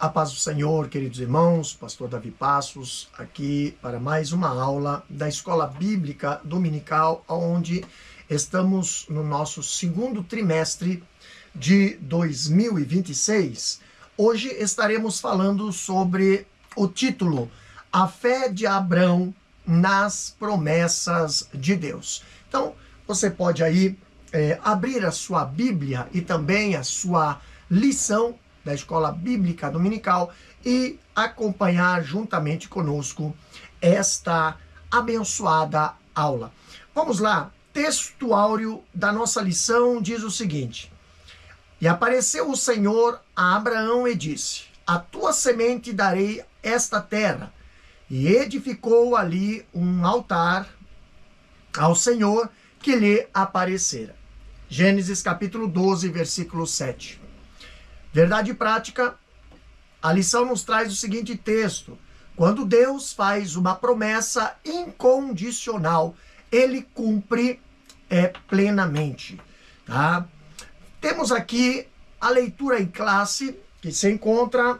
A paz do Senhor, queridos irmãos, pastor Davi Passos, aqui para mais uma aula da Escola Bíblica Dominical, onde estamos no nosso segundo trimestre de 2026. Hoje estaremos falando sobre o título A Fé de Abraão nas Promessas de Deus. Então, você pode aí abrir a sua Bíblia e também a sua lição da Escola Bíblica Dominical e acompanhar juntamente conosco esta abençoada aula. Vamos lá, texto áureo da nossa lição diz o seguinte: E apareceu o Senhor a Abraão e disse: A tua semente darei esta terra. E edificou ali um altar ao Senhor que lhe aparecera. Gênesis capítulo 12, versículo 7. Verdade prática, a lição nos traz o seguinte texto: quando Deus faz uma promessa incondicional, ele cumpre plenamente. Tá? Temos aqui a leitura em classe, que se encontra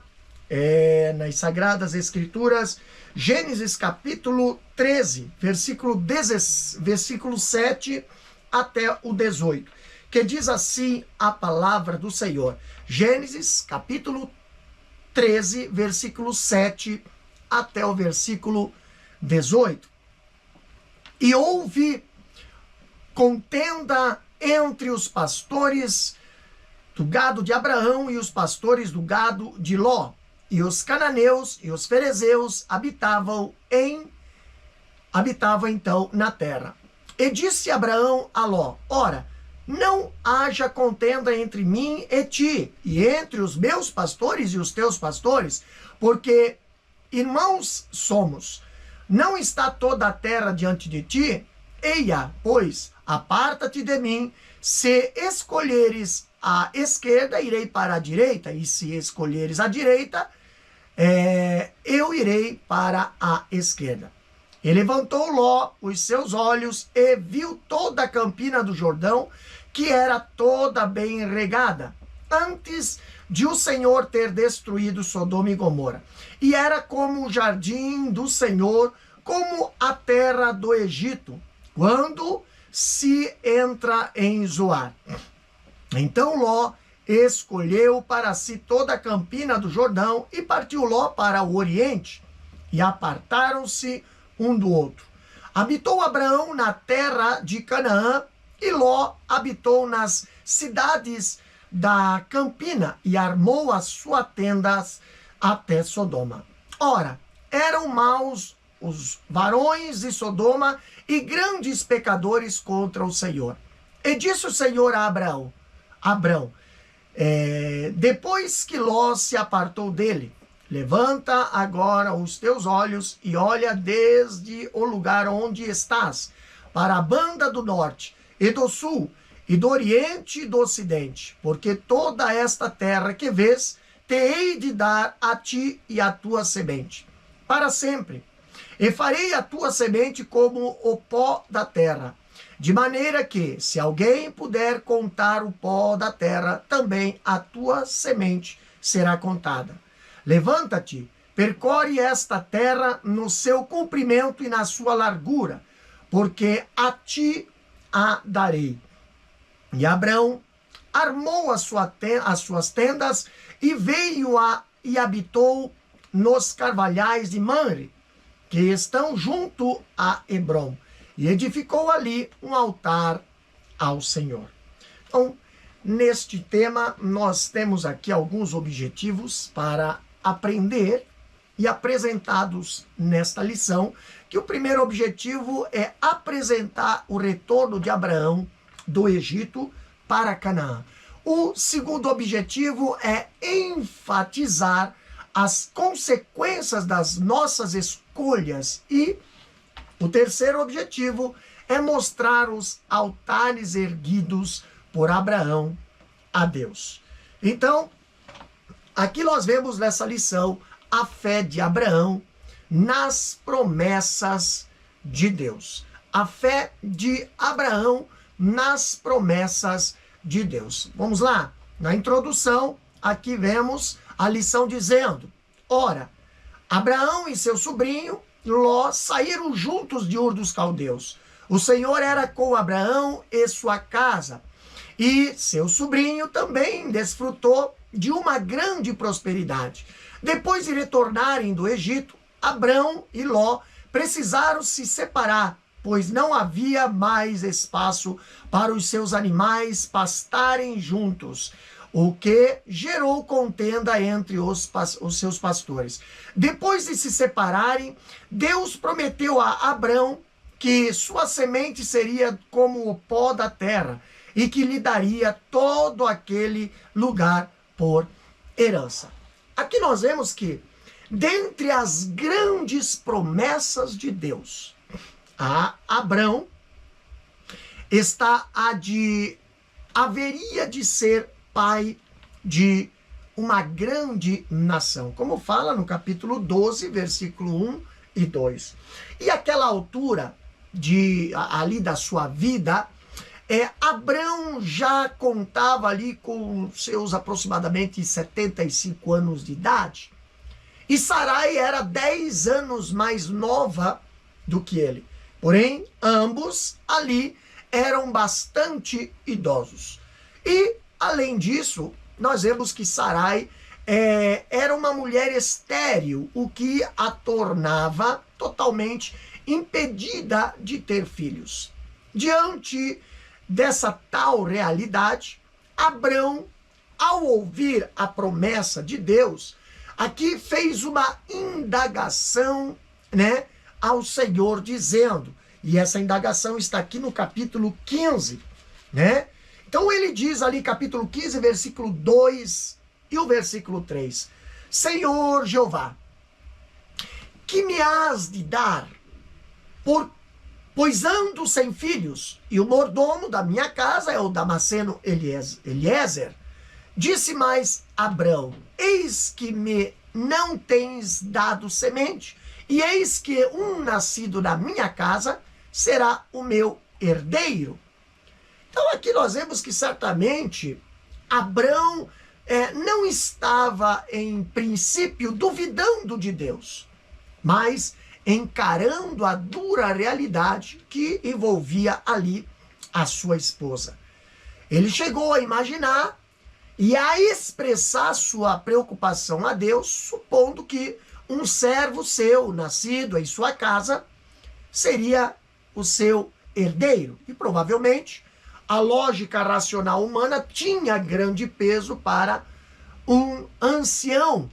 nas Sagradas Escrituras, Gênesis capítulo 13, versículo 7 até o 18, que diz assim a palavra do Senhor. Gênesis capítulo 13, versículo 7 até o versículo 18. E houve contenda entre os pastores do gado de Abraão e os pastores do gado de Ló. E os cananeus e os ferezeus habitavam então na terra. E disse Abraão a Ló: Ora, não haja contenda entre mim e ti, e entre os meus pastores e os teus pastores, porque irmãos somos. Não está toda a terra diante de ti? Eia, pois, aparta-te de mim. Se escolheres a esquerda, irei para a direita, e se escolheres a direita, eu irei para a esquerda. E levantou Ló os seus olhos e viu toda a campina do Jordão, que era toda bem regada, antes de o Senhor ter destruído Sodoma e Gomorra. E era como o jardim do Senhor, como a terra do Egito, quando se entra em Zoar. Então Ló escolheu para si toda a campina do Jordão e partiu Ló para o oriente, e apartaram-se um do outro. Habitou Abraão na terra de Canaã, e Ló habitou nas cidades da campina e armou as suas tendas até Sodoma. Ora, eram maus os varões de Sodoma e grandes pecadores contra o Senhor. E disse o Senhor a Abraão, depois que Ló se apartou dele: Levanta agora os teus olhos e olha desde o lugar onde estás, para a banda do norte e do sul, e do oriente e do ocidente, porque toda esta terra que vês, te hei de dar a ti e a tua semente, para sempre. E farei a tua semente como o pó da terra, de maneira que, se alguém puder contar o pó da terra, também a tua semente será contada. Levanta-te, percorre esta terra no seu comprimento e na sua largura, porque a ti a darei. E Abraão armou as suas tendas e veio e habitou nos carvalhais de Mamre, que estão junto a Hebrom, e edificou ali um altar ao Senhor. Então, neste tema, nós temos aqui alguns objetivos para aprender e apresentados nesta lição, que o primeiro objetivo é apresentar o retorno de Abraão do Egito para Canaã. O segundo objetivo é enfatizar as consequências das nossas escolhas. E o terceiro objetivo é mostrar os altares erguidos por Abraão a Deus. Então, aqui nós vemos nessa lição a fé de Abraão nas promessas de Deus. A fé de Abraão nas promessas de Deus. Vamos lá? Na introdução, aqui vemos a lição dizendo: ora, Abraão e seu sobrinho Ló saíram juntos de Ur dos Caldeus. O Senhor era com Abraão e sua casa, e seu sobrinho também desfrutou de uma grande prosperidade. Depois de retornarem do Egito, Abrão e Ló precisaram se separar, pois não havia mais espaço para os seus animais pastarem juntos, o que gerou contenda entre os seus pastores. Depois de se separarem, Deus prometeu a Abrão que sua semente seria como o pó da terra e que lhe daria todo aquele lugar por herança. Aqui nós vemos que, dentre as grandes promessas de Deus a Abrão, está haveria de ser pai de uma grande nação, como fala no capítulo 12, versículo 1 e 2. E aquela altura ali da sua vida, Abrão já contava ali com seus aproximadamente 75 anos de idade, e Sarai era 10 anos mais nova do que ele. Porém, ambos ali eram bastante idosos. E, além disso, nós vemos que Sarai era uma mulher estéril, o que a tornava totalmente impedida de ter filhos. Diante dessa tal realidade, Abrão, ao ouvir a promessa de Deus, aqui fez uma indagação, ao Senhor, dizendo, e essa indagação está aqui no capítulo 15, Então ele diz ali, capítulo 15, versículo 2 e o versículo 3, Senhor Jeová, que me has de dar, pois ando sem filhos, e o mordomo da minha casa é o Damasceno Eliezer. Disse mais Abrão, eis que me não tens dado semente, e eis que um nascido na minha casa será o meu herdeiro. Então aqui nós vemos que certamente Abrão não estava em princípio duvidando de Deus, mas encarando a dura realidade que envolvia ali a sua esposa. Ele chegou a imaginar e a expressar sua preocupação a Deus, supondo que um servo seu, nascido em sua casa, seria o seu herdeiro. E provavelmente a lógica racional humana tinha grande peso para um ancião,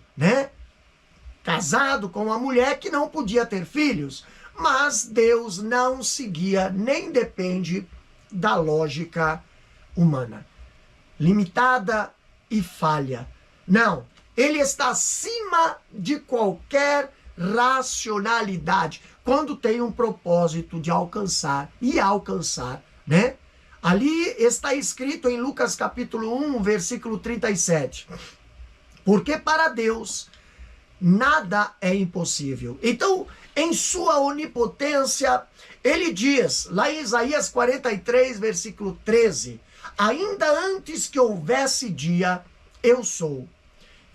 casado com uma mulher que não podia ter filhos. Mas Deus não seguia nem depende da lógica humana, limitada e falha. Não, ele está acima de qualquer racionalidade quando tem um propósito de alcançar, Ali está escrito em Lucas capítulo 1, versículo 37. Porque para Deus nada é impossível. Então, em sua onipotência, ele diz, lá em Isaías 43, versículo 13, ainda antes que houvesse dia, eu sou.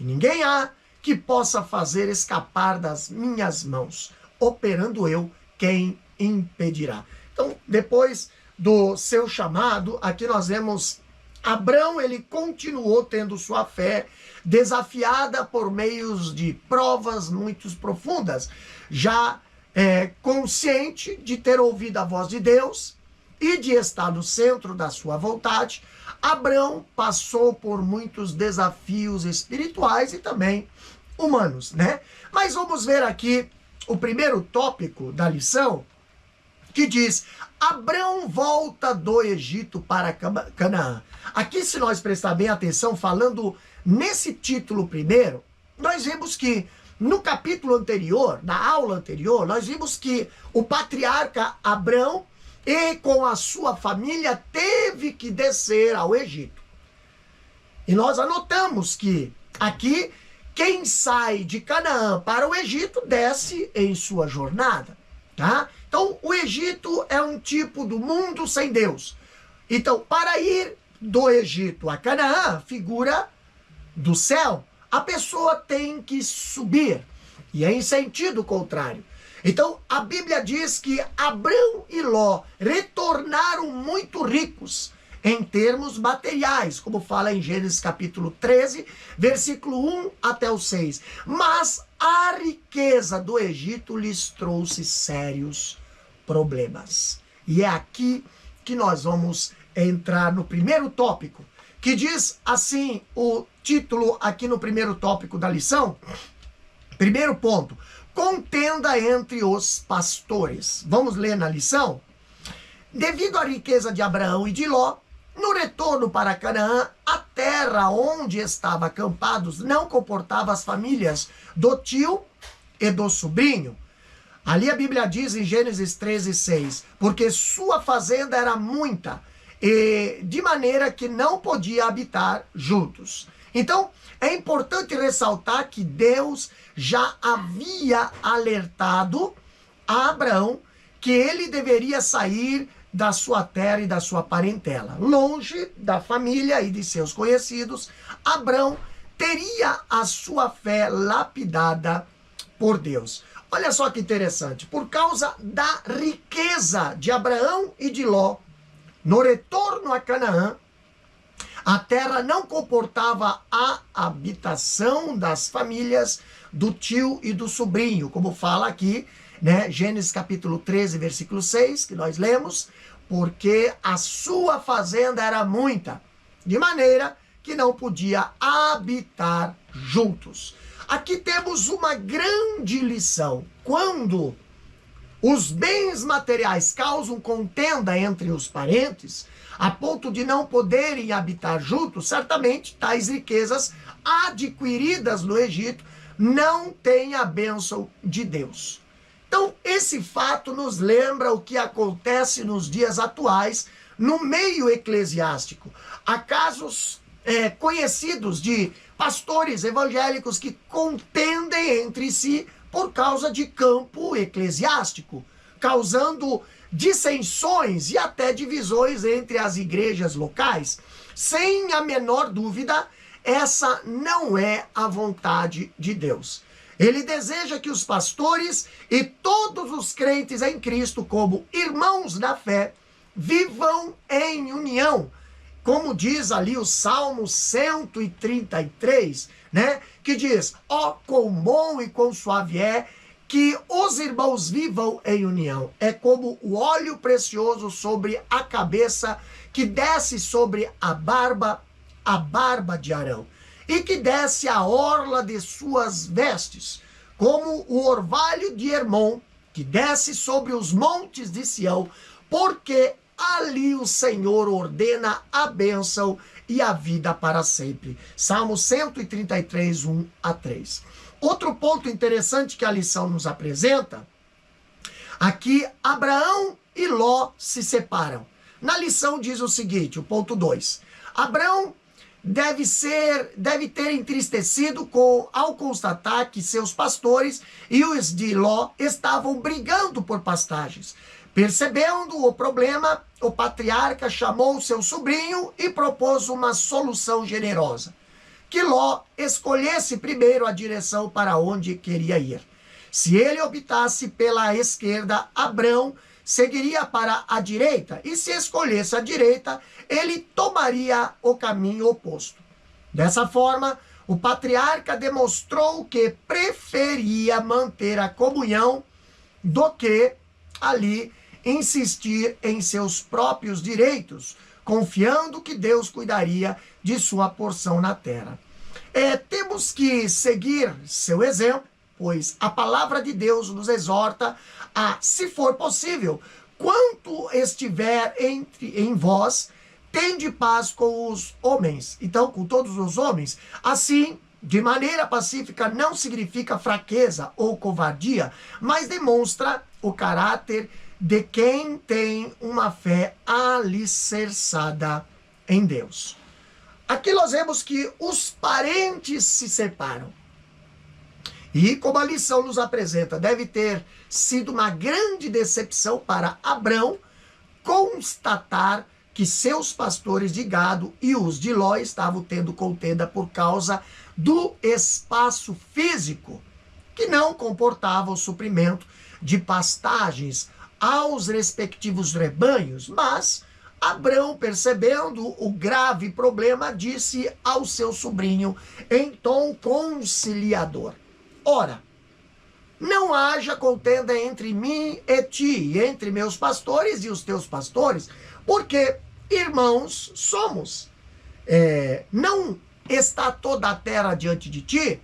E ninguém há que possa fazer escapar das minhas mãos. Operando eu, quem impedirá? Então, depois do seu chamado, aqui nós vemos Abrão, ele continuou tendo sua fé desafiada por meios de provas muito profundas, já consciente de ter ouvido a voz de Deus e de estar no centro da sua vontade. Abrão passou por muitos desafios espirituais e também humanos, Mas vamos ver aqui o primeiro tópico da lição, que diz, Abrão volta do Egito para Canaã. Aqui, se nós prestar bem atenção, falando nesse título primeiro, nós vemos que no capítulo anterior, na aula anterior, nós vimos que o patriarca Abrão e com a sua família teve que descer ao Egito. E nós anotamos que aqui, quem sai de Canaã para o Egito desce em sua jornada, Então, o Egito é um tipo do mundo sem Deus. Então, para ir do Egito a Canaã, figura do céu, a pessoa tem que subir, e é em sentido contrário. Então, a Bíblia diz que Abrão e Ló retornaram muito ricos em termos materiais, como fala em Gênesis capítulo 13, versículo 1 até o 6. Mas a riqueza do Egito lhes trouxe sérios problemas. E é aqui que nós vamos entrar no primeiro tópico, que diz assim o título aqui no primeiro tópico da lição. Primeiro ponto: contenda entre os pastores. Vamos ler na lição? Devido à riqueza de Abraão e de Ló, no retorno para Canaã, a terra onde estavam acampados não comportava as famílias do tio e do sobrinho. Ali a Bíblia diz em Gênesis 13:6, porque sua fazenda era muita, e de maneira que não podia habitar juntos. Então, é importante ressaltar que Deus já havia alertado a Abraão que ele deveria sair da sua terra e da sua parentela. Longe da família e de seus conhecidos, Abrão teria a sua fé lapidada por Deus. Olha só que interessante, por causa da riqueza de Abraão e de Ló, no retorno a Canaã, a terra não comportava a habitação das famílias do tio e do sobrinho, como fala aqui, né? Gênesis capítulo 13, versículo 6, que nós lemos, porque a sua fazenda era muita, de maneira que não podia habitar juntos. Aqui temos uma grande lição. Quando os bens materiais causam contenda entre os parentes, a ponto de não poderem habitar juntos, certamente tais riquezas adquiridas no Egito não têm a bênção de Deus. Então, esse fato nos lembra o que acontece nos dias atuais no meio eclesiástico. Há casos conhecidos de pastores evangélicos que contendem entre si por causa de campo eclesiástico, causando dissensões e até divisões entre as igrejas locais. Sem a menor dúvida, essa não é a vontade de Deus. Ele deseja que os pastores e todos os crentes em Cristo, como irmãos na fé, vivam em união. Como diz ali o Salmo 133, né? Que diz: ó, quão bom e quão suave é que os irmãos vivam em união. É como o óleo precioso sobre a cabeça que desce sobre a barba de Arão, e que desce a orla de suas vestes, como o orvalho de Hermon, que desce sobre os montes de Sião, porque ali o Senhor ordena a bênção e a vida para sempre. Salmo 133, 1 a 3. Outro ponto interessante que a lição nos apresenta, aqui Abraão e Ló se separam. Na lição diz o seguinte, o ponto 2. Abraão deve ter entristecido ao constatar que seus pastores e os de Ló estavam brigando por pastagens. Percebendo o problema, o patriarca chamou seu sobrinho e propôs uma solução generosa: que Ló escolhesse primeiro a direção para onde queria ir. Se ele optasse pela esquerda, Abrão seguiria para a direita, e se escolhesse a direita, ele tomaria o caminho oposto. Dessa forma, o patriarca demonstrou que preferia manter a comunhão do que ali insistir em seus próprios direitos, confiando que Deus cuidaria de sua porção na terra. Temos que seguir seu exemplo, pois a palavra de Deus nos exorta a, se for possível, quanto estiver em vós, tende paz com os homens. Então, com todos os homens. Assim, de maneira pacífica, não significa fraqueza ou covardia, mas demonstra o caráter de quem tem uma fé alicerçada em Deus. Aqui nós vemos que os parentes se separam. E como a lição nos apresenta, deve ter sido uma grande decepção para Abrão constatar que seus pastores de gado e os de Ló estavam tendo contenda por causa do espaço físico, que não comportava o suprimento de pastagens aos respectivos rebanhos, mas Abrão, percebendo o grave problema, disse ao seu sobrinho em tom conciliador: ora, não haja contenda entre mim e ti, entre meus pastores e os teus pastores, porque irmãos somos. Não está toda a terra diante de ti?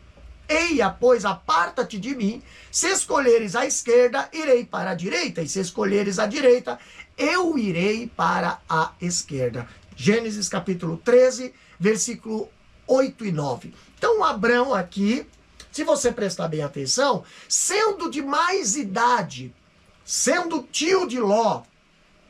Eia, pois, aparta-te de mim. Se escolheres a esquerda, irei para a direita, e se escolheres a direita, eu irei para a esquerda. Gênesis capítulo 13, versículo 8 e 9. Então, Abrão aqui, se você prestar bem atenção, sendo de mais idade, sendo tio de Ló,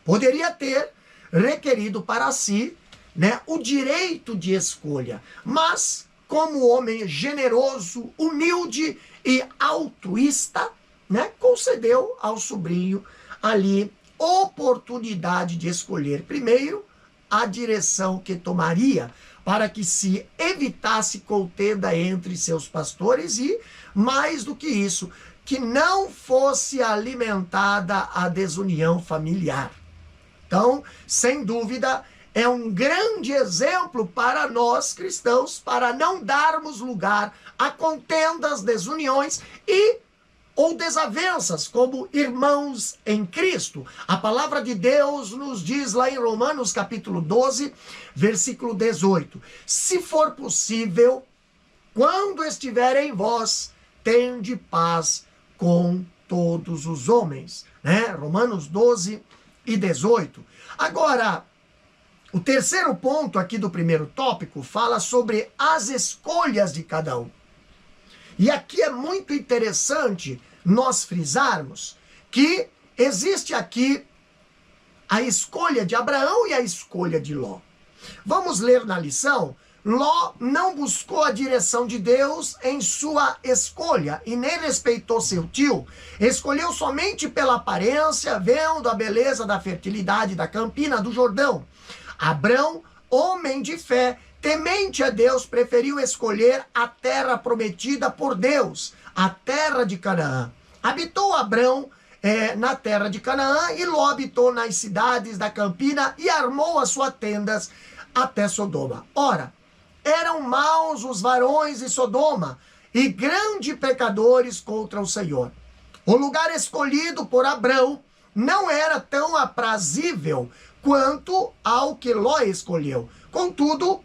poderia ter requerido para si, né, o direito de escolha, mas como homem generoso, humilde e altruísta, né, concedeu ao sobrinho ali oportunidade de escolher primeiro a direção que tomaria para que se evitasse contenda entre seus pastores e, mais do que isso, que não fosse alimentada a desunião familiar. Então, sem dúvida, é um grande exemplo para nós cristãos, para não darmos lugar a contendas, desuniões ou desavenças como irmãos em Cristo. A palavra de Deus nos diz lá em Romanos capítulo 12, versículo 18: se for possível, quando estiver em vós, tende paz com todos os homens. Né? Romanos 12 e 18. Agora, o terceiro ponto aqui do primeiro tópico fala sobre as escolhas de cada um. E aqui é muito interessante nós frisarmos que existe aqui a escolha de Abraão e a escolha de Ló. Vamos ler na lição? Ló não buscou a direção de Deus em sua escolha e nem respeitou seu tio. Escolheu somente pela aparência, vendo a beleza da fertilidade da campina do Jordão. Abrão, homem de fé, temente a Deus, preferiu escolher a terra prometida por Deus, a terra de Canaã. Habitou Abrão na terra de Canaã e Ló habitou nas cidades da campina e armou as suas tendas até Sodoma. Ora, eram maus os varões de Sodoma e grandes pecadores contra o Senhor. O lugar escolhido por Abrão não era tão aprazível quanto ao que Ló escolheu. Contudo,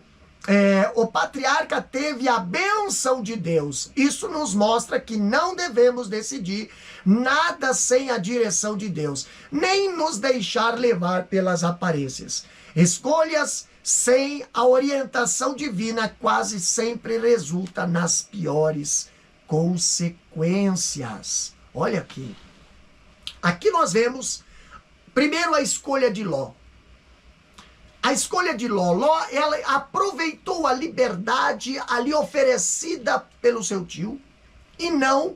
o patriarca teve a bênção de Deus. Isso nos mostra que não devemos decidir nada sem a direção de Deus, nem nos deixar levar pelas aparências. Escolhas sem a orientação divina quase sempre resulta nas piores consequências. Olha aqui. Aqui nós vemos, primeiro, a escolha de Ló. A escolha de Ló, ela aproveitou a liberdade ali oferecida pelo seu tio e não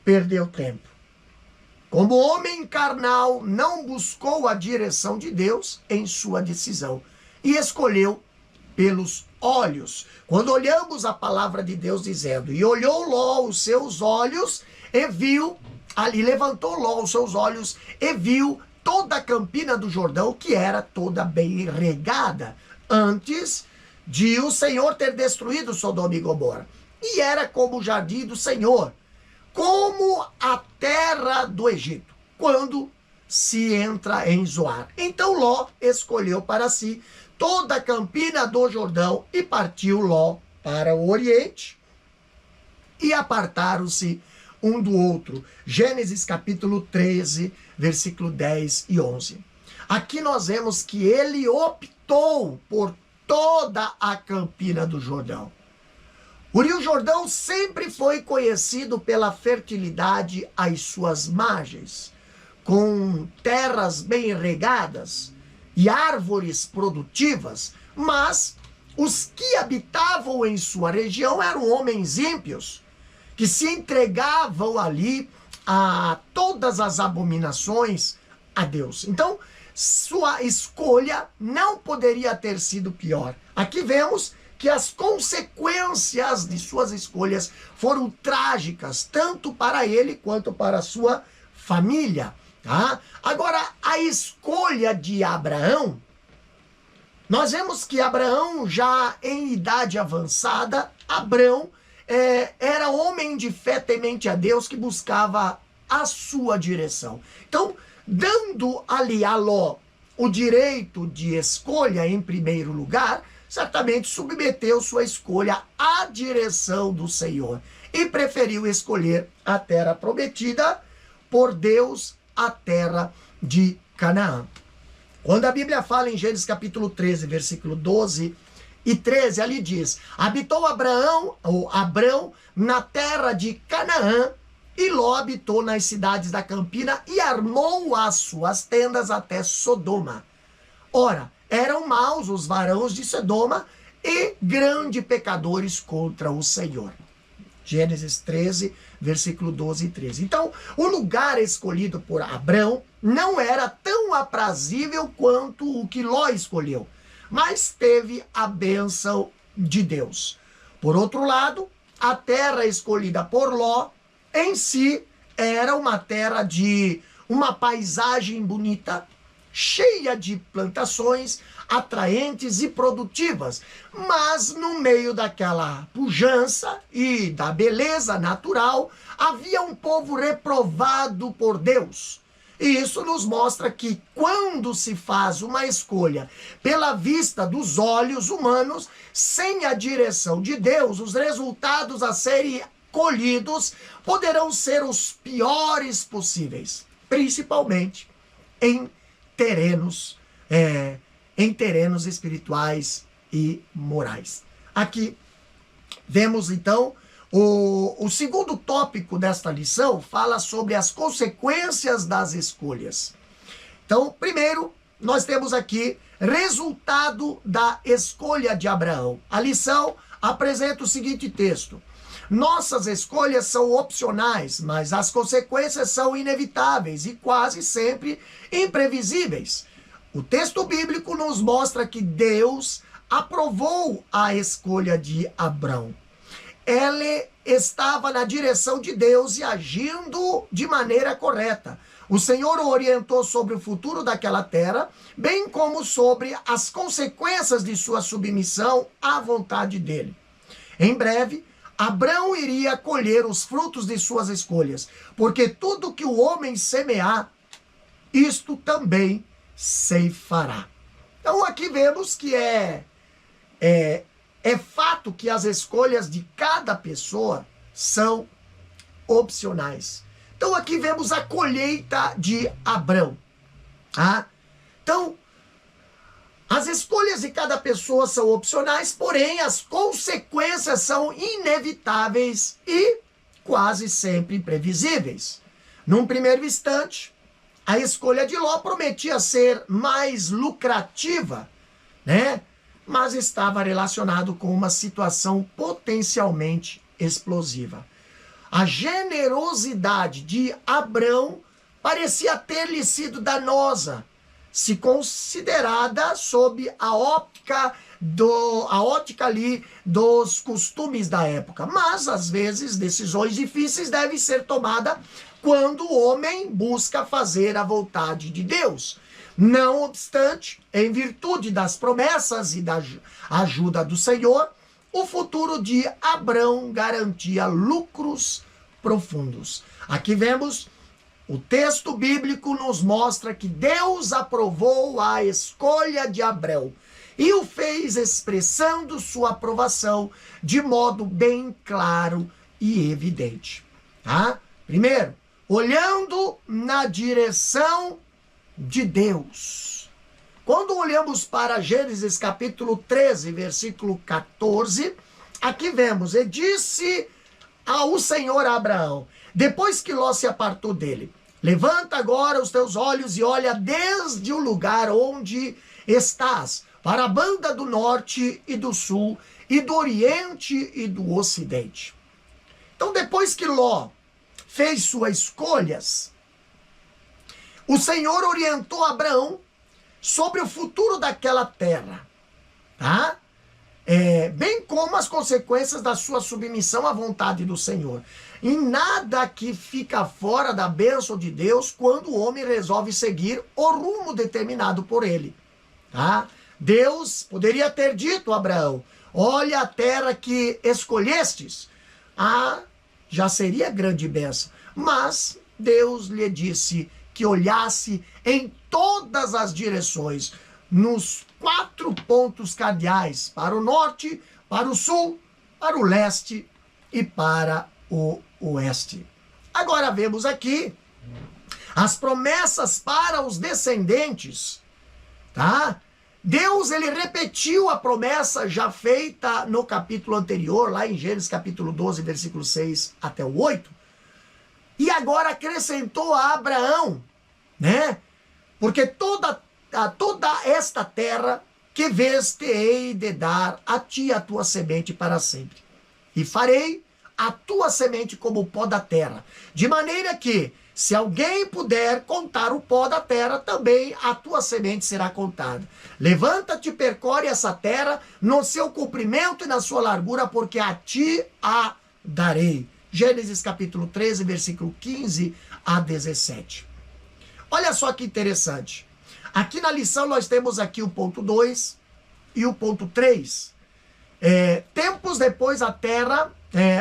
perdeu tempo. Como homem carnal, não buscou a direção de Deus em sua decisão e escolheu pelos olhos. Quando olhamos a palavra de Deus dizendo: e olhou Ló os seus olhos e viu, ali levantou Ló os seus olhos e viu toda a campina do Jordão, que era toda bem regada, antes de o Senhor ter destruído Sodoma e Gomorra. E era como o jardim do Senhor, como a terra do Egito, quando se entra em Zoar. Então Ló escolheu para si toda a campina do Jordão e partiu Ló para o Oriente e apartaram-se um do outro. Gênesis capítulo 13, versículo 10 e 11. Aqui nós vemos que ele optou por toda a campina do Jordão. O Rio Jordão sempre foi conhecido pela fertilidade às suas margens, com terras bem regadas e árvores produtivas, mas os que habitavam em sua região eram homens ímpios, que se entregavam ali a todas as abominações a Deus. Então, sua escolha não poderia ter sido pior. Aqui vemos que as consequências de suas escolhas foram trágicas, tanto para ele quanto para a sua família. Tá? Agora, a escolha de Abraão, nós vemos que Abraão, já em idade avançada, Abraão era homem de fé temente a Deus que buscava a sua direção. Então, dando ali a Ló o direito de escolha em primeiro lugar, certamente submeteu sua escolha à direção do Senhor e preferiu escolher a terra prometida por Deus, a terra de Canaã. Quando a Bíblia fala em Gênesis capítulo 13, versículo 12 e 13, ali diz: habitou Abrão na terra de Canaã, e Ló habitou nas cidades da campina e armou as suas tendas até Sodoma. Ora, eram maus os varões de Sodoma e grande pecadores contra o Senhor. Gênesis 13, versículo 12 e 13. Então, o lugar escolhido por Abrão não era tão aprazível quanto o que Ló escolheu, mas teve a bênção de Deus. Por outro lado, a terra escolhida por Ló, em si, era uma terra de uma paisagem bonita, cheia de plantações atraentes e produtivas, mas no meio daquela pujança e da beleza natural, havia um povo reprovado por Deus. E isso nos mostra que quando se faz uma escolha pela vista dos olhos humanos, sem a direção de Deus, os resultados a serem colhidos poderão ser os piores possíveis, principalmente em terrenos espirituais e morais. Aqui vemos então o segundo tópico desta lição, fala sobre as consequências das escolhas. Então, primeiro, nós temos aqui resultado da escolha de Abraão. A lição apresenta o seguinte texto: nossas escolhas são opcionais, mas as consequências são inevitáveis e quase sempre imprevisíveis. O texto bíblico nos mostra que Deus aprovou a escolha de Abrão. Ele estava na direção de Deus e agindo de maneira correta. O Senhor o orientou sobre o futuro daquela terra, bem como sobre as consequências de sua submissão à vontade dele. Em breve, Abrão iria colher os frutos de suas escolhas, porque tudo que o homem semear, isto também ceifará. Então aqui vemos que é fato que as escolhas de cada pessoa são opcionais. Então aqui vemos a colheita de Abrão. Tá? Então, as escolhas de cada pessoa são opcionais, porém as consequências são inevitáveis e quase sempre imprevisíveis. Num primeiro instante, a escolha de Ló prometia ser mais lucrativa, né? Mas estava relacionado com uma situação potencialmente explosiva. A generosidade de Abrão parecia ter-lhe sido danosa, se considerada sob a ótica ali dos costumes da época. Mas, às vezes, decisões difíceis devem ser tomadas quando o homem busca fazer a vontade de Deus. Não obstante, em virtude das promessas e da ajuda do Senhor, o futuro de Abrão garantia lucros profundos. Aqui vemos, o texto bíblico nos mostra que Deus aprovou a escolha de Abrão e o fez expressando sua aprovação de modo bem claro e evidente. Tá? Primeiro, olhando na direção de Deus. Quando olhamos para Gênesis capítulo 13, versículo 14, aqui vemos: e disse ao Senhor a Abraão, depois que Ló se apartou dele: levanta agora os teus olhos e olha desde o lugar onde estás, para a banda do norte e do sul, e do oriente e do ocidente. Então, depois que Ló fez suas escolhas, o Senhor orientou Abraão sobre o futuro daquela terra, tá? bem como as consequências da sua submissão à vontade do Senhor. E nada que fica fora da bênção de Deus quando o homem resolve seguir o rumo determinado por ele. Tá? Deus poderia ter dito a Abraão: olha a terra que escolhestes. Já seria grande bênção. Mas Deus lhe disse que olhasse em todas as direções, nos 4 pontos cardeais, para o norte, para o sul, para o leste e para o oeste. Agora vemos aqui as promessas para os descendentes, tá? Deus, ele repetiu a promessa já feita no capítulo anterior, lá em Gênesis capítulo 12, versículo 6 até o 8, e agora acrescentou a Abraão, né? Porque toda esta terra que vês te hei de dar a ti, a tua semente para sempre. E farei a tua semente como o pó da terra, de maneira que, se alguém puder contar o pó da terra, também a tua semente será contada. Levanta-te e percorre essa terra no seu comprimento e na sua largura, porque a ti a darei. Gênesis capítulo 13, versículo 15 a 17. Olha só que interessante. Aqui na lição nós temos aqui o ponto 2 e o ponto 3. Tempos depois a terra,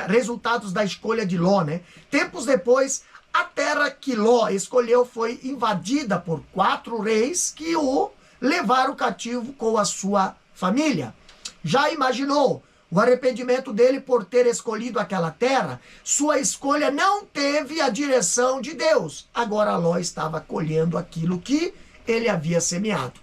resultados da escolha de Ló, né? Tempos depois, a terra que Ló escolheu foi invadida por 4 reis que o levaram cativo com a sua família. Já imaginou o arrependimento dele por ter escolhido aquela terra? Sua escolha não teve a direção de Deus. Agora Ló estava colhendo aquilo que ele havia semeado.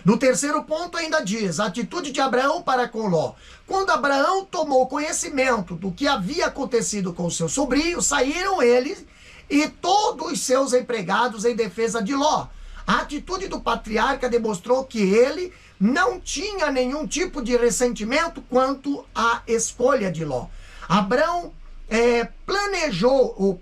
No terceiro ponto ainda diz, a atitude de Abraão para com Ló. Quando Abraão tomou conhecimento do que havia acontecido com seu sobrinho, saíram ele e todos os seus empregados em defesa de Ló. A atitude do patriarca demonstrou que ele não tinha nenhum tipo de ressentimento quanto à escolha de Ló. Abraão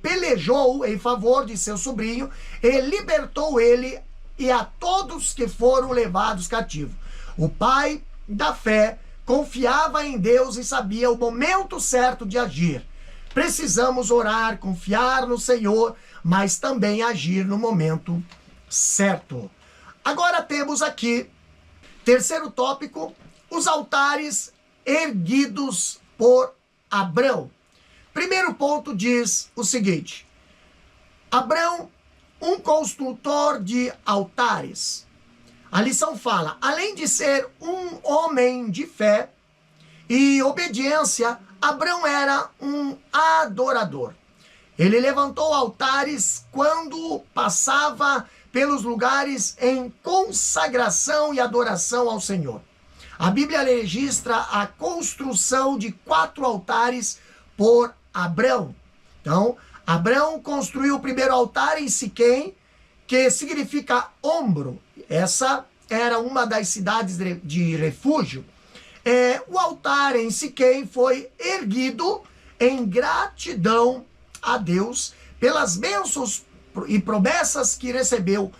pelejou em favor de seu sobrinho e libertou ele e a todos que foram levados cativos. O pai da fé confiava em Deus e sabia o momento certo de agir. Precisamos orar, confiar no Senhor, mas também agir no momento certo. Agora temos aqui, terceiro tópico, os altares erguidos por Abrão. Primeiro ponto diz o seguinte: Abrão, um construtor de altares. A lição fala, além de ser um homem de fé e obediência, Abrão era um adorador. Ele levantou altares quando passava pelos lugares em consagração e adoração ao Senhor. A Bíblia registra a construção de 4 altares por Abrão. Então, Abrão construiu o primeiro altar em Siquém, que significa ombro. Essa era uma das cidades de refúgio. O altar em Siquém foi erguido em gratidão a Deus pelas bênçãos e promessas que recebeu.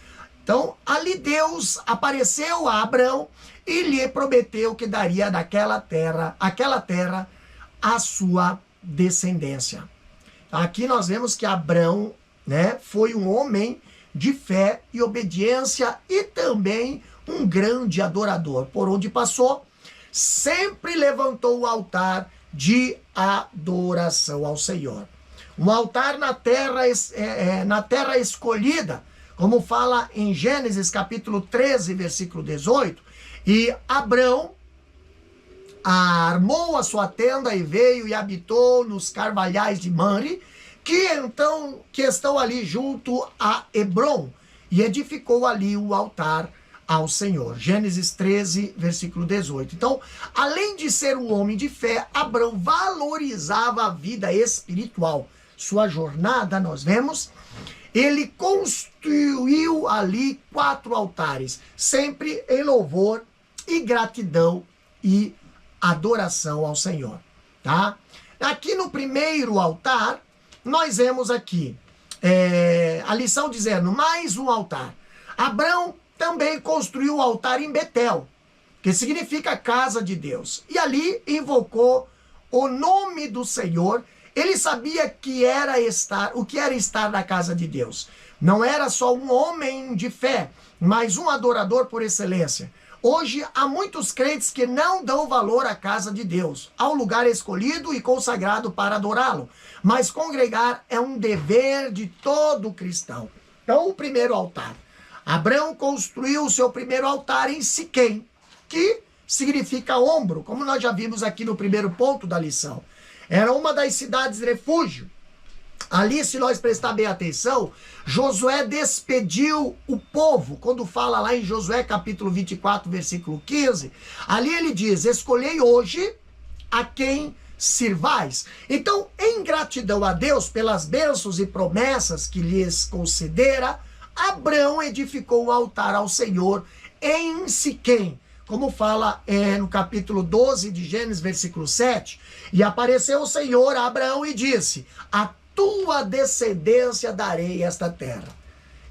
Então, ali Deus apareceu a Abrão e lhe prometeu que daria aquela terra, a sua descendência. Aqui nós vemos que Abrão, né, foi um homem de fé e obediência e também um grande adorador. Por onde passou, sempre levantou o altar de adoração ao Senhor. Um altar na terra escolhida, como fala em Gênesis capítulo 13, versículo 18, e Abrão armou a sua tenda e veio e habitou nos carvalhais de Mamre, que estão ali junto a Hebrom, e edificou ali o altar ao Senhor. Gênesis 13, versículo 18. Então, além de ser um homem de fé, Abrão valorizava a vida espiritual. Sua jornada, nós vemos, ele construiu ali 4 altares, sempre em louvor e gratidão e adoração ao Senhor, tá? Aqui no primeiro altar, nós vemos aqui a lição dizendo, mais um altar. Abrão também construiu o altar em Betel. que significa casa de Deus. E ali invocou o nome do Senhor. Ele sabia o que era estar na casa de Deus. Não era só um homem de fé, mas um adorador por excelência. Hoje há muitos crentes que não dão valor à casa de Deus, ao lugar escolhido e consagrado para adorá-lo. Mas congregar é um dever de todo cristão. Então, o primeiro altar. Abraão construiu o seu primeiro altar em Siquém, que significa ombro, como nós já vimos aqui no primeiro ponto da lição. Era uma das cidades refúgio. Ali, se nós prestar bem atenção, Josué despediu o povo. Quando fala lá em Josué capítulo 24, versículo 15, ali ele diz: escolhei hoje a quem sirvais. Então, em gratidão a Deus pelas bênçãos e promessas que lhes concedera, Abraão edificou um altar ao Senhor em Siquém. Como fala no capítulo 12 de Gênesis, versículo 7, e apareceu o Senhor a Abraão e disse: a tua descendência darei esta terra.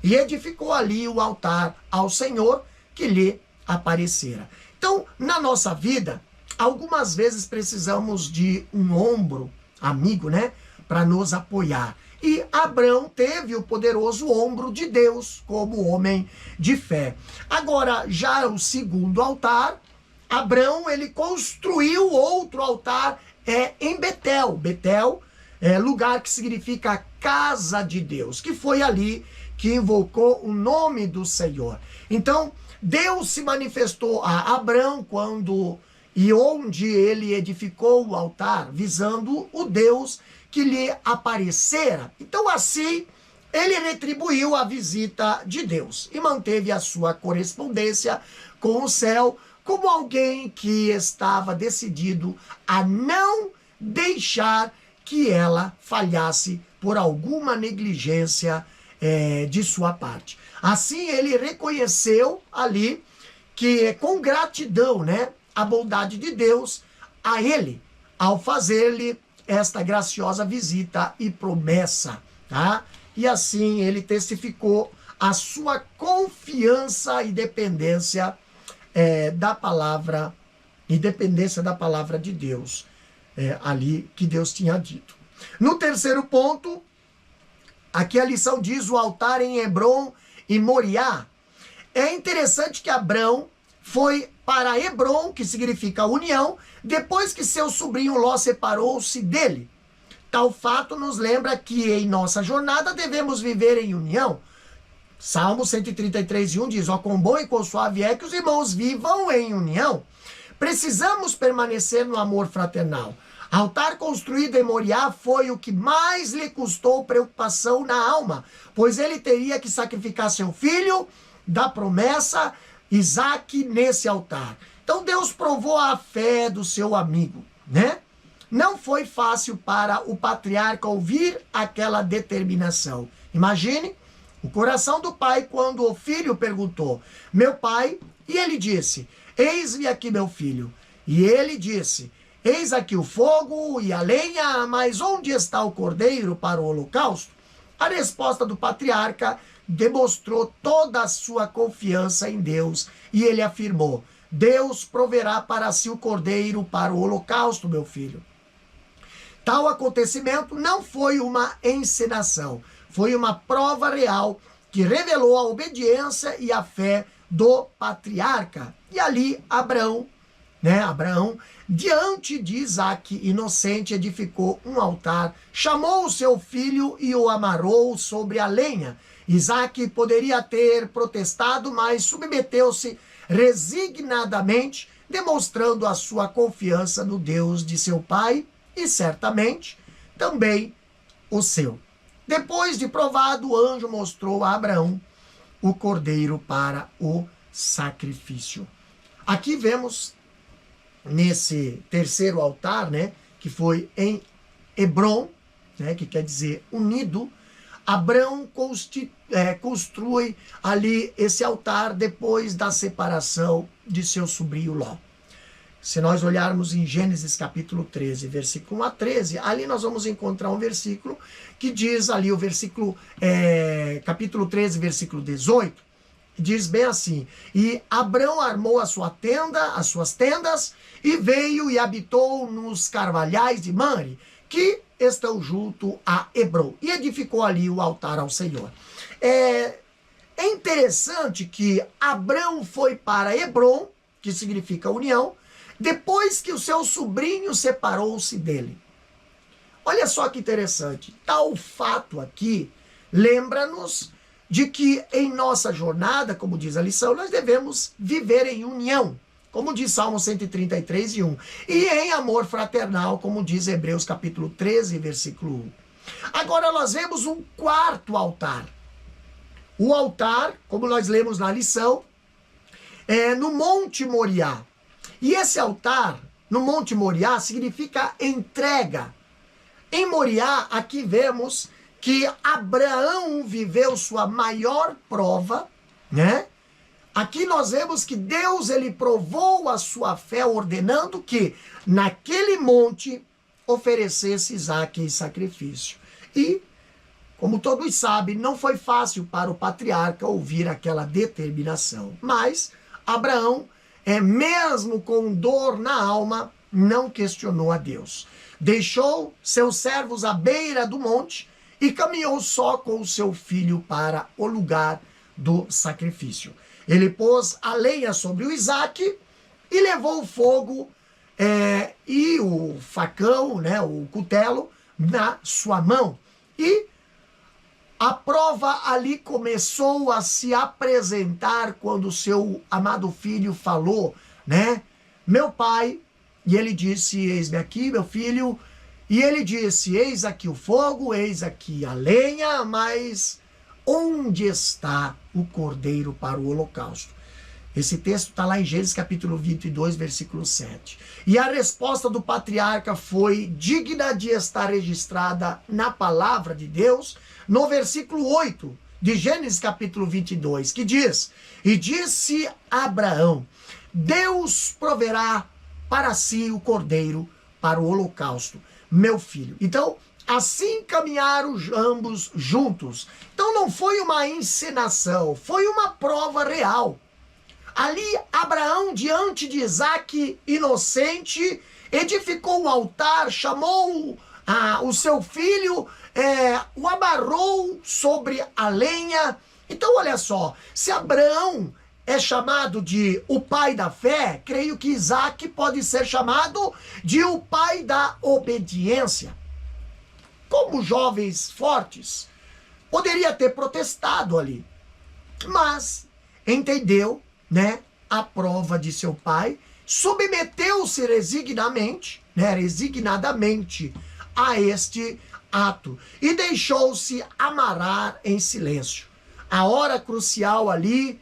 E edificou ali o altar ao Senhor que lhe aparecera. Então, na nossa vida, algumas vezes precisamos de um ombro amigo, né, para nos apoiar. E Abraão teve o poderoso ombro de Deus como homem de fé. Agora, já o segundo altar, Abraão, ele construiu outro altar em Betel. Betel é lugar que significa casa de Deus, que foi ali que invocou o nome do Senhor. Então, Deus se manifestou a Abraão onde ele edificou o altar, visando o Deus que lhe aparecera. Então, assim, ele retribuiu a visita de Deus e manteve a sua correspondência com o céu como alguém que estava decidido a não deixar que ela falhasse por alguma negligência de sua parte. Assim, ele reconheceu ali que, com gratidão, né, a bondade de Deus a ele, ao fazer-lhe esta graciosa visita e promessa, tá? E assim ele testificou a sua confiança e dependência da palavra de Deus, ali que Deus tinha dito. No terceiro ponto, aqui a lição diz o altar em Hebrom e Moriá. É interessante que Abraão foi para Hebrom, que significa união, depois que seu sobrinho Ló separou-se dele. Tal fato nos lembra que em nossa jornada devemos viver em união. Salmo 133:1 diz: ó, quão bom e quão suave é que os irmãos vivam em união. Precisamos permanecer no amor fraternal. Altar construído em Moriá foi o que mais lhe custou preocupação na alma, pois ele teria que sacrificar seu filho da promessa, Isaque, nesse altar. Então Deus provou a fé do seu amigo, né? Não foi fácil para o patriarca ouvir aquela determinação. Imagine o coração do pai quando o filho perguntou: meu pai? E ele disse: eis-me aqui, meu filho. E ele disse: eis aqui o fogo e a lenha, mas onde está o cordeiro para o holocausto? A resposta do patriarca demonstrou toda a sua confiança em Deus e ele afirmou: Deus proverá para si o cordeiro para o holocausto, meu filho. Tal acontecimento não foi uma encenação, foi uma prova real que revelou a obediência e a fé do patriarca. E ali Abraão, diante de Isaque, inocente, edificou um altar, chamou o seu filho e o amarrou sobre a lenha. Isaque poderia ter protestado, mas submeteu-se resignadamente, demonstrando a sua confiança no Deus de seu pai e certamente também o seu. Depois de provado, o anjo mostrou a Abraão o cordeiro para o sacrifício. Aqui vemos nesse terceiro altar, né, que foi em Hebrom, né, que quer dizer unido, Abraão construi ali esse altar depois da separação de seu sobrinho Ló. Se nós olharmos em Gênesis capítulo 13, versículo 1 a 13, ali nós vamos encontrar um versículo que diz ali, o versículo, capítulo 13, versículo 18, diz bem assim: e Abrão armou a sua tenda, as suas tendas, e veio e habitou nos carvalhais de Mamre, que estão junto a Hebrom, e edificou ali o altar ao Senhor. É interessante que Abrão foi para Hebrom, que significa união, depois que o seu sobrinho separou-se dele. Olha só que interessante. Tal fato aqui lembra-nos de que em nossa jornada, como diz a lição, nós devemos viver em união, como diz Salmo 133:1, e em amor fraternal, como diz Hebreus capítulo 13, versículo 1. Agora nós vemos um quarto altar. O altar, como nós lemos na lição, é no Monte Moriá. E esse altar, no Monte Moriá, significa entrega. Em Moriá, aqui vemos que Abraão viveu sua maior prova, né? Aqui nós vemos que Deus, ele provou a sua fé, ordenando que naquele monte oferecesse Isaque em sacrifício. E, como todos sabem, não foi fácil para o patriarca ouvir aquela determinação. Mas Abraão, mesmo com dor na alma, não questionou a Deus. Deixou seus servos à beira do monte e caminhou só com o seu filho para o lugar do sacrifício. Ele pôs a lenha sobre o Isaque e levou o fogo e o facão, né, o cutelo, na sua mão. E a prova ali começou a se apresentar quando seu amado filho falou, né? Meu pai, e ele disse, eis-me aqui, meu filho. E ele disse, eis aqui o fogo, eis aqui a lenha, mas onde está o cordeiro para o holocausto? Esse texto está lá em Gênesis capítulo 22, versículo 7. E a resposta do patriarca foi digna de estar registrada na palavra de Deus, no versículo 8 de Gênesis capítulo 22, que diz: e disse Abraão, Deus proverá para si o cordeiro para o holocausto, meu filho. Então, assim caminharam ambos juntos. Então não foi uma encenação, foi uma prova real. Ali, Abraão, diante de Isaque, inocente, edificou um altar, chamou o seu filho, o amarrou sobre a lenha. Então, olha só, se Abraão é chamado de o pai da fé, creio que Isaque pode ser chamado de o pai da obediência. Como jovens fortes, poderia ter protestado ali, mas entendeu, né, a prova de seu pai, submeteu-se resignadamente a este ato e deixou-se amarrar em silêncio. A hora crucial ali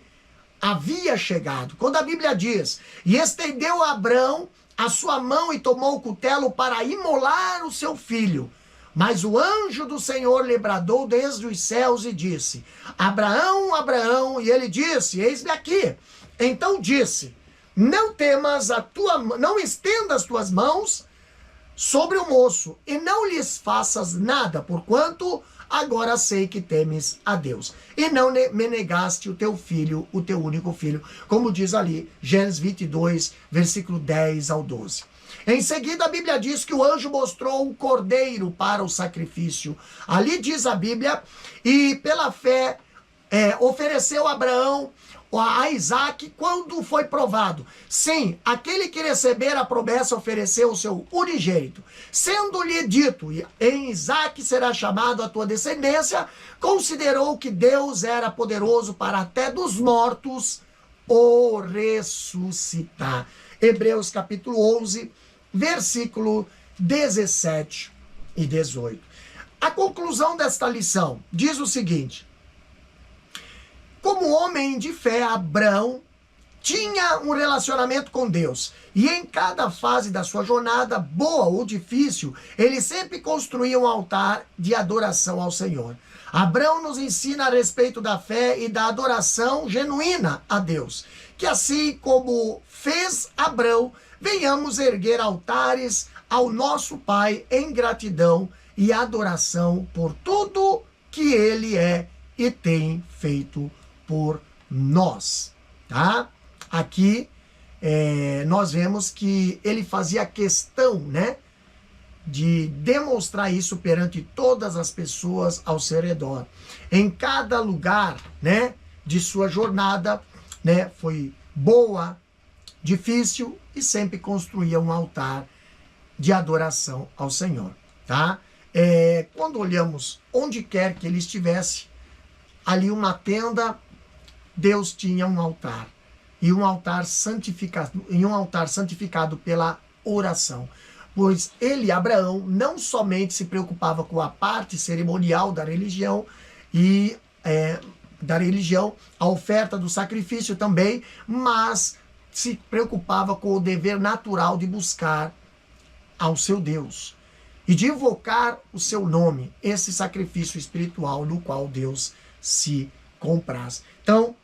havia chegado. Quando a Bíblia diz, e estendeu Abrão a sua mão e tomou o cutelo para imolar o seu filho. Mas o anjo do Senhor lhe bradou desde os céus e disse, Abraão, Abraão, e ele disse, eis-me aqui. Então disse, não temas não estendas tuas mãos sobre o moço, e não lhes faças nada, porquanto agora sei que temes a Deus. E não me negaste o teu filho, o teu único filho, como diz ali, Gênesis 22, versículo 10 ao 12. Em seguida, a Bíblia diz que o anjo mostrou um cordeiro para o sacrifício. Ali diz a Bíblia, e pela fé ofereceu Abraão a Isaque quando foi provado. Sim, aquele que receber a promessa ofereceu o seu unigênito. Sendo-lhe dito, em Isaque será chamado a tua descendência, considerou que Deus era poderoso para até dos mortos o ressuscitar. Hebreus capítulo 11, versículo 17 e 18. A conclusão desta lição diz o seguinte: como homem de fé, Abraão tinha um relacionamento com Deus. E em cada fase da sua jornada, boa ou difícil, ele sempre construía um altar de adoração ao Senhor. Abraão nos ensina a respeito da fé e da adoração genuína a Deus. Que assim como fez Abraão, venhamos erguer altares ao nosso Pai em gratidão e adoração por tudo que Ele é e tem feito por nós, tá? Aqui nós vemos que ele fazia questão, né, de demonstrar isso perante todas as pessoas ao seu redor. Em cada lugar, né, de sua jornada, né, foi boa, difícil, e sempre construía um altar de adoração ao Senhor, tá? Quando olhamos onde quer que ele estivesse, ali uma tenda, Deus tinha um altar, e um altar santificado pela oração. Pois ele, Abraão, não somente se preocupava com a parte cerimonial da religião a oferta do sacrifício também, mas se preocupava com o dever natural de buscar ao seu Deus e de invocar o seu nome, esse sacrifício espiritual no qual Deus se compraz. Então,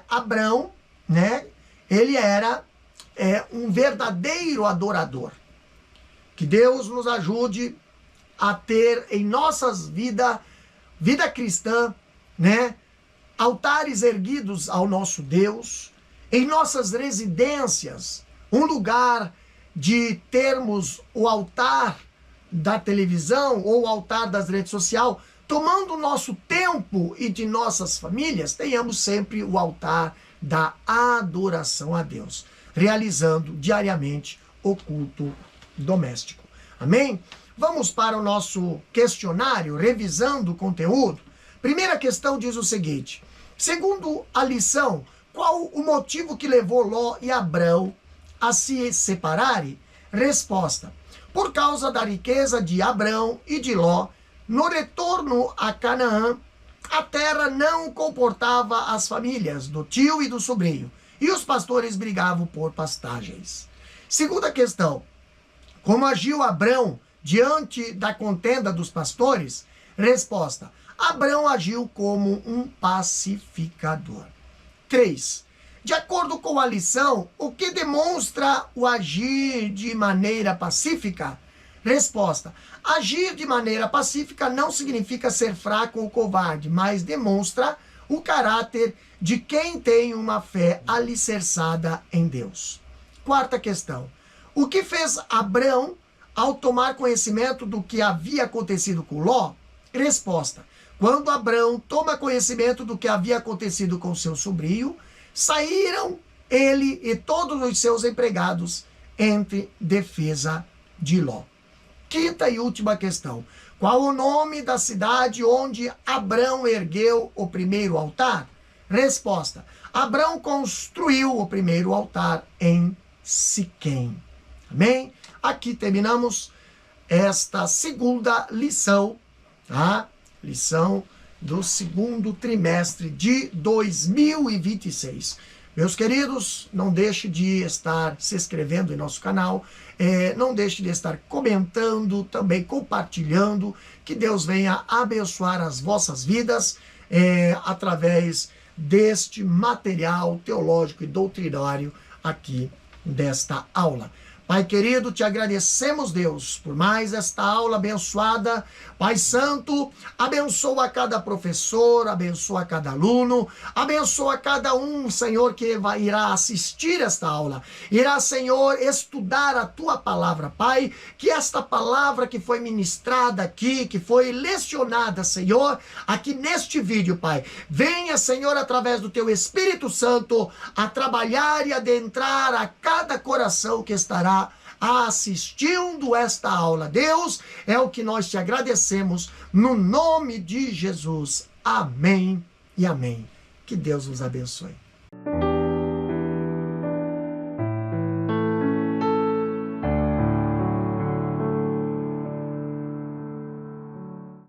Abraão, né, ele era um verdadeiro adorador. Que Deus nos ajude a ter em nossas vida cristã, né, altares erguidos ao nosso Deus, em nossas residências, um lugar de termos o altar da televisão ou o altar das redes sociais, tomando o nosso tempo e de nossas famílias, tenhamos sempre o altar da adoração a Deus, realizando diariamente o culto doméstico. Amém? Vamos para o nosso questionário, revisando o conteúdo. Primeira questão diz o seguinte: segundo a lição, qual o motivo que levou Ló e Abrão a se separarem? Resposta: por causa da riqueza de Abrão e de Ló, no retorno a Canaã, a terra não comportava as famílias do tio e do sobrinho, e os pastores brigavam por pastagens. Segunda questão: como agiu Abrão diante da contenda dos pastores? Resposta: Abrão agiu como um pacificador. 3. De acordo com a lição, o que demonstra o agir de maneira pacífica? Resposta: agir de maneira pacífica não significa ser fraco ou covarde, mas demonstra o caráter de quem tem uma fé alicerçada em Deus. Quarta questão: o que fez Abrão ao tomar conhecimento do que havia acontecido com Ló? Resposta: quando Abrão toma conhecimento do que havia acontecido com seu sobrinho, saíram ele e todos os seus empregados entre defesa de Ló. Quinta e última questão: qual o nome da cidade onde Abrão ergueu o primeiro altar? Resposta: Abrão construiu o primeiro altar em Siquém. Amém? Aqui terminamos esta segunda lição, tá? Lição do segundo trimestre de 2026. Meus queridos, não deixe de estar se inscrevendo em nosso canal, não deixe de estar comentando, também compartilhando, que Deus venha abençoar as vossas vidas através deste material teológico e doutrinário aqui desta aula. Pai querido, te agradecemos, Deus, por mais esta aula abençoada. Pai Santo, abençoa cada professor, abençoa cada aluno, abençoa cada um, Senhor, que irá assistir esta aula. Irá, Senhor, estudar a tua palavra, Pai. Que esta palavra que foi ministrada aqui, que foi lecionada, Senhor, aqui neste vídeo, Pai, venha, Senhor, através do teu Espírito Santo, a trabalhar e adentrar a cada coração que estará assistindo esta aula. Deus, é o que nós te agradecemos no nome de Jesus. Amém e amém. Que Deus nos abençoe.